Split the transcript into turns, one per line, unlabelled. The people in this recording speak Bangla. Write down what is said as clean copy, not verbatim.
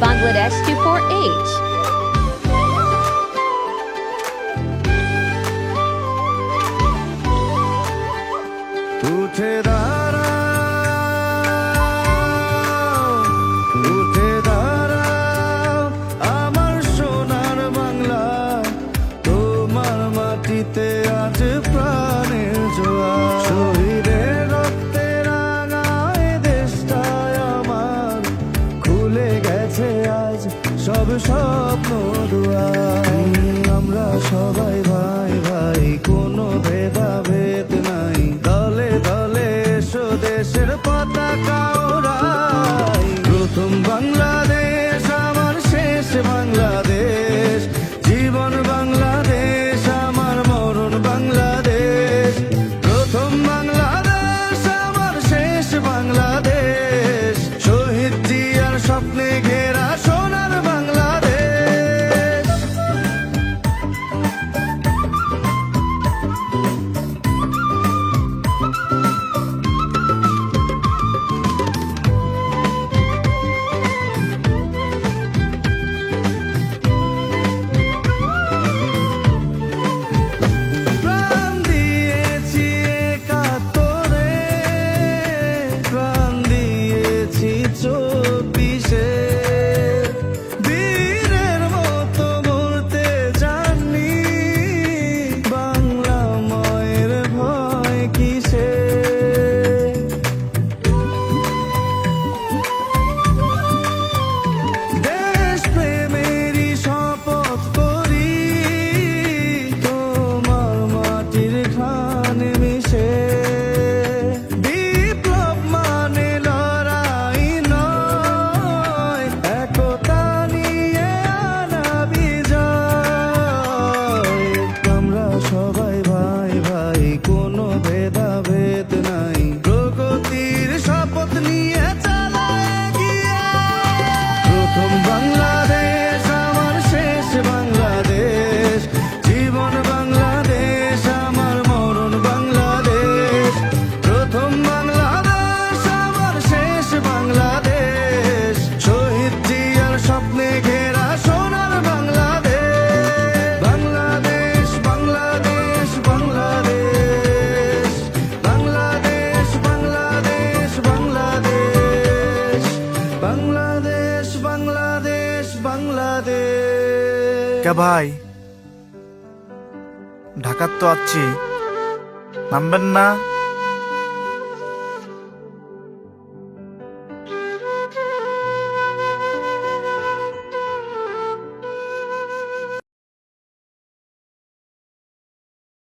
Bangladesh 24H.
উঠে দাঁড়াও, উঠে দাঁড়াও, আমার সোনার বাংলা, তোমার মাটিতে আজ প্রাণের জোয়ার। শহীদের রক্তে রাঙায় দেশটায় আমার, খুলে গেছে আজ সব স্বপ্ন দুয়ার। আমরা সবাই ভাই ভাই, কোনো ভেদাভেদ নাই, দলে দলে এসো দেশের পতাকা ওড়াই। প্রথম বাংলাদেশ আমার শেষ বাংলাদেশ, জীবন বাংলাদেশ আমার মরণ বাংলাদেশ। প্রথম বাংলাদেশ আমার শেষ বাংলাদেশ, শহীদ জিয়ার স্বপ্নে ঘেরা সোনার বাংলাদেশ। প্রাণ দিয়েছি একাত্তরে, প্রাণ দিয়েছি 24-এ, বীরের মতো মরতে জানি, বাংলা মায়ের ভয় কিসে। দেশ প্রেমেরই শপথ করি, তোমার মাটির ঘ্রাণে মিশে। বিপ্লব মানে লড়াই নয়, একতা নিয়ে আনা বিজয়। আমরা সবাই ভাই ভাই, কোনো ভেদাভেদ নাই, প্রগতির শপথ নিয়ে চালায় এগিয়ে। প্রথম বাংলাদেশ আমার শেষ বাংলাদেশ, জীবন বাংলাদেশ আমার মরণ বাংলাদেশ। প্রথম বাংলাদেশ আমার শেষ বাংলাদেশ, শহীদ জিয়ার স্বপ্নে ঘেরা সোনার বাংলাদেশ। বাংলাদেশ বাংলাদেশ বাংলাদেশ, বাংলাদেশ বাংলাদেশ বাংলাদেশ, বাংলাদেশ বাংলাদেশ বাংলাদেশ।
কে ভাই, ঢাকার তো আছি, নামবেন না?